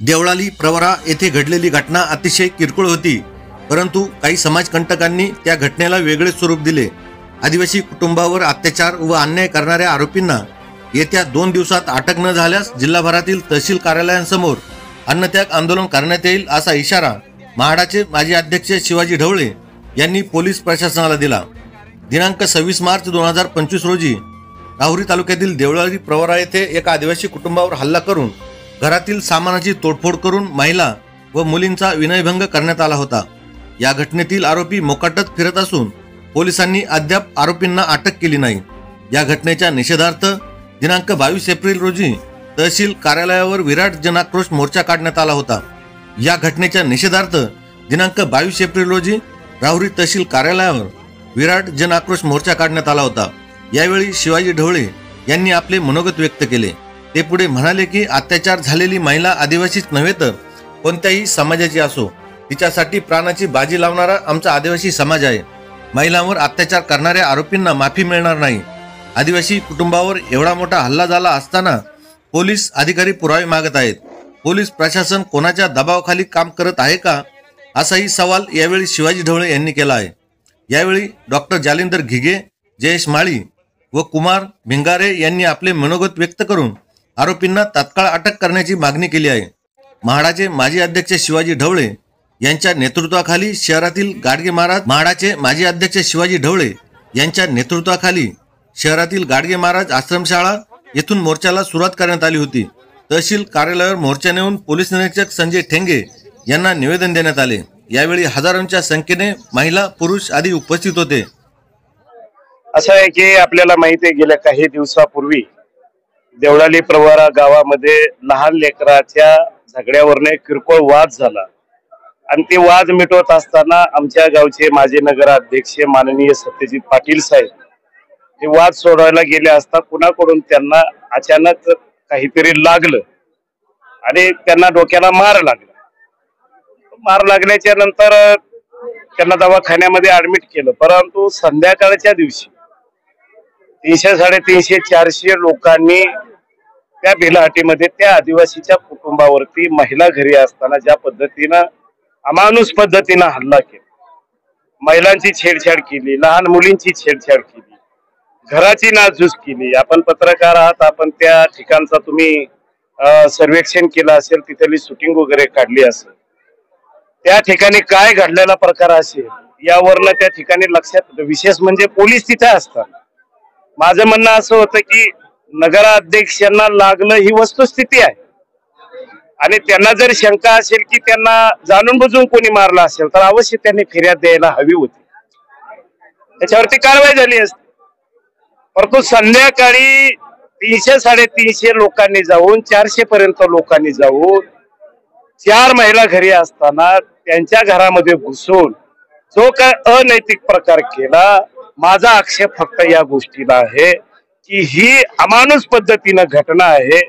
देवळाली प्रवरा येथे घडलेली घटना अतिशय किरकोळ होती, परंतु काही समाजकंटकांनी त्या घटनेला वेगळे स्वरूप दिले। आदिवासी कुटुंबावर अत्याचार व अन्याय करणाऱ्या आरोपींना येत्या 2 दिवसात अटक न झाल्यास जिल्हाभरातील तहसील कार्यालयांसमोर अन्नत्याग आंदोलन करण्यात येईल असा इशारा महाडाचे माजी अध्यक्ष शिवाजी ढवळे यांनी पोलीस प्रशासनाला दिला। दिनांक 26 मार्च 2025 रोजी राहुरी तालुक्यातील देवळाली प्रवरा येथे एका आदिवासी कुटुंबावर हल्ला करून घरातील सामानाची तोडफोड करून महिला व मुलींचा विनयभंग करण्यात आला होता। या घटनेतील आरोपी मोकाटत फिरत असून पोलिसांनी अद्याप आरोपींना अटक केली नाही। या घटनेच्या निषेधार्थ दिनांक 22 एप्रिल रोजी तहसील कार्यालयावर विराट जनाक्रोश मोर्चा काढण्यात आला होता। या घटनेच्या निषेधार्थ दिनांक 22 एप्रिल रोजी राहुरी तहसील कार्यालयावर विराट जनाक्रोश मोर्चा काढण्यात आला होता। यावेळी शिवाजी ढवळे यांनी आपले मनोगत व्यक्त केले। ते पुढे म्हणाले की अत्याचार झालेली महिला आदिवासीच नव्हे तर कोणत्याही समाजाची असो, तिच्यासाठी प्राणाची बाजी लावणारा आमचा आदिवासी समाज आहे। महिलांवर अत्याचार करणाऱ्या आरोपींना माफी मिळणार नाही। आदिवासी कुटुंबावर एवढा मोठा हल्ला झाला असताना पोलीस अधिकारी पुरावे मागत आहेत। पोलीस प्रशासन कोणाच्या दबावाखाली काम करत आहे का, असाही सवाल यावेळी शिवाजी ढवळे यांनी केला आहे। यावेळी डॉक्टर जालिंदर घिगे, जयेश माळी व कुमार भिंगारे यांनी आपले मनोगत व्यक्त करून आरोपींना तात्काळ अटक करण्याची मागणी केली आहे। महाडाचे माजी अध्यक्ष शिवाजी ढवळे यांच्या नेतृत्वाखाली शहरातील गाडगे महाराज महाडाचे माजी अध्यक्ष शिवाजी ढवळे यांच्या नेतृत्वाखाली शहरातील गाडगे महाराज आश्रमशाळा येथून मोर्चाला सुरुवात करण्यात आली होती। तहसील कार्यालयावर मोर्चा नेऊन पोलीस निरीक्षक संजय ठेंगे यांना निवेदन देण्यात आले। यावेळी हजारोंच्या संख्येने महिला पुरुष आदी उपस्थित होते। असं आहे की आपल्याला माहिती आहे, गेल्या काही दिवसापूर्वी देवळाली प्रवरा गावामध्ये लहान लेकराच्या झगड्यावरने किरकोळ वाद झाला आणि ते वाद मिटवत असताना आमच्या गावचे माजी नगराध्यक्ष माननीय सत्यजित पाटील साहेब हे वाद सोडवायला गेले असता कुणाकडून त्यांना अचानक काहीतरी लागलं आणि त्यांना डोक्याला मार लागल्याच्या नंतर त्यांना दवाखान्यामध्ये ऍडमिट केलं। परंतु संध्याकाळच्या दिवशी 300, 350, 400 लोकांनी त्या बेलहाटीमध्ये त्या आदिवासीच्या कुटुंबावरती महिला घरी असताना ज्या पद्धतीनं अमानुष पद्धतीनं हल्ला केला, महिलांची छेडछाड केली, लहान मुलींची छेडछाड केली, घराची नासधूस केली। आपण पत्रकार आहात, आपण त्या ठिकाणचा तुम्ही सर्वेक्षण केलं असेल, तिथली शूटिंग वगैरे काढली असेल, त्या ठिकाणी काय घडलेला प्रकार असेल यावरनं त्या ठिकाणी लक्षात, विशेष म्हणजे पोलीस तिथे असतात। माझं म्हणणं असं होतं की नगराध्यक्षांना लागलं ही वस्तुस्थिती आहे आणि त्यांना जर शंका असेल की त्यांना जाणून बुजून कोणी मारला असेल तर अवश्य त्यांनी फिर्याद द्यायला हवी होती, त्याच्यावरती कारवाई झाली असती। परंतु संध्याकाळी 300, 350 लोकांनी जाऊन 400 पर्यंत लोकांनी जाऊन 4 महिला घरी असताना त्यांच्या घरामध्ये घुसून जो काय अनैतिक प्रकार केला, माझा आक्षेप फक्त या गोष्टीला आहे की ही अमानुष पद्धतीनं घटना आहे।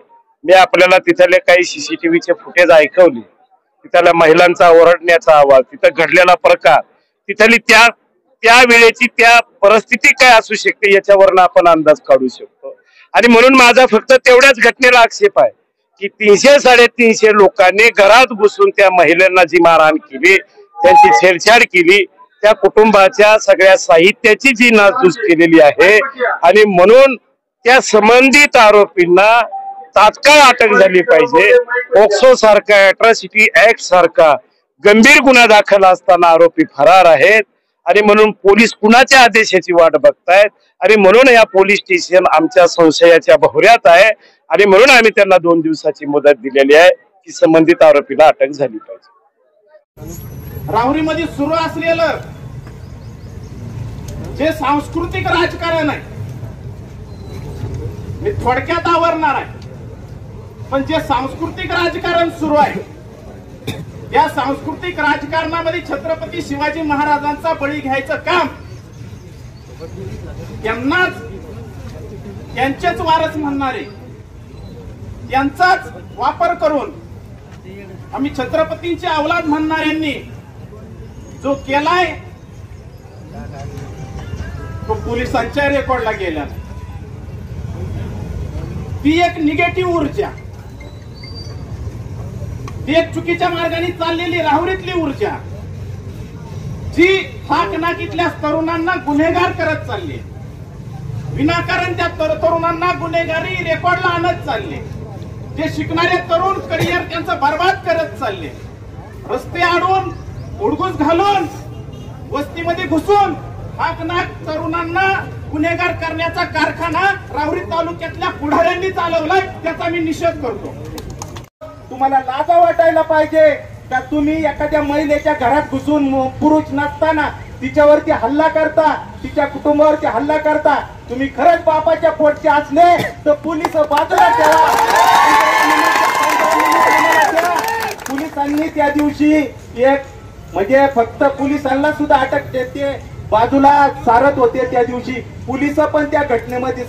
मी आपल्याला तिथले काही CCTVचे फुटेज ऐकवले, तिथल्या महिलांचा ओरडण्याचा आवाज, तिथं घडलेला प्रकार, तिथली त्या वेळेची त्या परिस्थिती काय असू शकते याच्यावरनं आपण अंदाज काढू शकतो। आणि म्हणून माझा फक्त तेवढ्याच घटनेला आक्षेप आहे की 300, 350 लोकांनी घरात घुसून त्या महिलांना जी मारहाण केली, त्यांची छेडछाड केली, त्या कुटुंबाच्या सगळ्या साहित्याची जी नासधूस केलेली आहे आणि म्हणून त्या संबंधित आरोपींना तात्काळ अटक झाली पाहिजे। पोक्सो सारखा, अॅट्रॉसिटी ऍक्ट सारखा गंभीर गुन्हा दाखल असताना आरोपी फरार आहेत आणि म्हणून पोलीस कुणाच्या आदेशाची वाट बघतायत आणि म्हणून या पोलीस स्टेशन आमच्या संशयाच्या भोवऱ्यात आहे आणि म्हणून आम्ही त्यांना 2 दिवसाची मुदत दिलेली आहे की संबंधित आरोपीला अटक झाली पाहिजे। राहुरीमध्ये सुरू असलेलं जे सांस्कृतिक राजकारण आहे मी थोडक्यात आवरणार आहे, पण जे सांस्कृतिक राजकारण सुरू आहे या सांस्कृतिक राजकारणामध्ये छत्रपती शिवाजी महाराजांचा बळी घ्यायचं काम त्यांनाच, त्यांचेच वारस म्हणणारे यांचाच वापर करून आम्ही छत्रपतींचे अवलाद म्हणणाऱ्यांनी जो केलाय तो पोलिसांच्या रेकॉर्डला गेला। ती एक निगेटिव्ह ऊर्जा ती एक चुकीच्या मार्गाने चाललेली राहुरीतली ऊर्जा जी हाकनाकीतल्या तरुणांना गुन्हेगार करत चालली, विनाकारण त्या तरुणांना गुन्हेगारी रेकॉर्डला आणत चालले, जे शिकणारे तरुण करिअर त्यांचं बर्बाद करत चालले, रस्ते अडवून उडगूस घालून वस्तीमध्ये घुसून हाकनाक तरुणांना गुन्हेगार करण्याचा कारखाना राहुरी तालुक्यातल्या पुढाऱ्यांनी चालवलाय, त्याचा मी निषेध करतो. तुम्हाला लाजा वाटायला पाहिजे का तुम्ही एखाद्या महिलेच्या घरात घुसून पुरुष नसताना तिच्यावरती हल्ला करता, तिच्या कुटुंबावरती हल्ला करता. तुम्ही खरंच बापाच्या पोटचे असले तर पोलीस बाजूला ठेवा. पोलिसांनी त्या दिवशी एक म्हणजे फक्त पोलिसांना सुद्धा अटक देते बाजूला सारत होते. त्या दिवशी पोलिस पण त्या घटनेमध्ये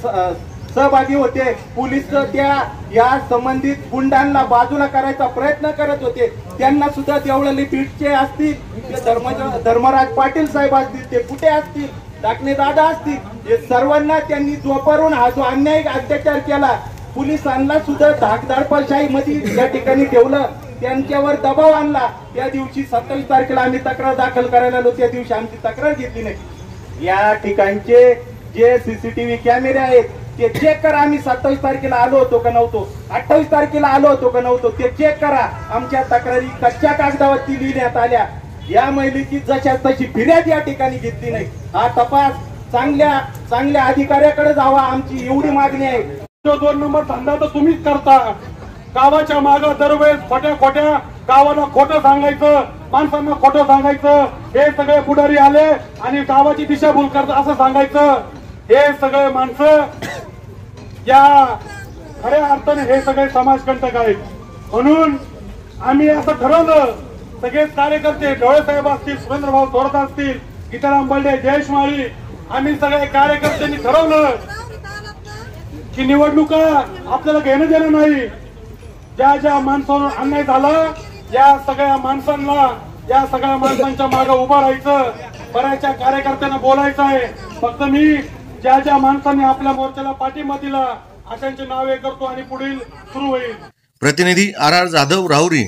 सहभागी होते. पोलीस त्या या संबंधित गुंडांना बाजूला करायचा प्रयत्न करत होते. त्यांना सुद्धा देवळली पीठचे असतील, ते धर्मराज पाटील साहेब असतील, ते कुठे असतील, टाकणे दादा असतील, हे सर्वांना त्यांनी जोपारून हा जो अन्यायिक अत्याचार केला, पोलिसांना सुद्धा धाकधाडपशाही मध्ये या ठिकाणी ठेवलं, त्यांच्यावर दबाव आणला. त्या दिवशी 27 तारखेला आम्ही तक्रार दाखल करायला आलो. त्या दिवशी आमची तक्रार घेतली नाही. या ठिकाणचे जे सीसीटीव्ही कॅमेरे आहेत ते चेक करा. आम्ही 27 तारखेला आलो होतो का नव्हतो, 28 तारखेला आलो होतो का नव्हतो, ते चेक करा. आमच्या तक्रारी कच्च्या कागदावरती लिहिण्यात आल्या. या महिलेची जशा तशी फिर्याद या ठिकाणी घेतली नाही. हा तपास चांगल्या अधिकाऱ्याकडे जावा, आमची एवढी मागणी आहे. 2 नंबर धंदा तर तुम्हीच करता. गावाच्या मागे दरवेळेस खोट्या गावाला खोटं सांगायचं, माणसांना खोटं सांगायचं. हे सगळे पुढारी आले आणि गावाची दिशाभूल करतात असं सांगायचं. हे सगळे माणसं या खऱ्या अर्थाने हे सगळे समाजकंटक आहेत. म्हणून आम्ही असं ठरवलं, सगळेच कार्यकर्ते, ढवळे साहेब असतील, सुरेंद्रभाऊ थोरात असतील, गीताराम बर्डे, जयेश माळी, आम्ही सगळे कार्यकर्त्यांनी ठरवलं की निवडणुका आपल्याला घेणं देणं नाही. ज्या माणसांवर अन्याय झाला या सगळ्या माणसांच्या मागे उभं राहायचं. बऱ्याचशा कार्यकर्त्यांना बोलायचं आहे. फक्त मी ज्या माणसांनी आपल्या मोर्चाला पाठिंबा दिला अशांची नावे करतो आणि पुढील सुरू होईल. प्रतिनिधी RR जाधव, राहुरी.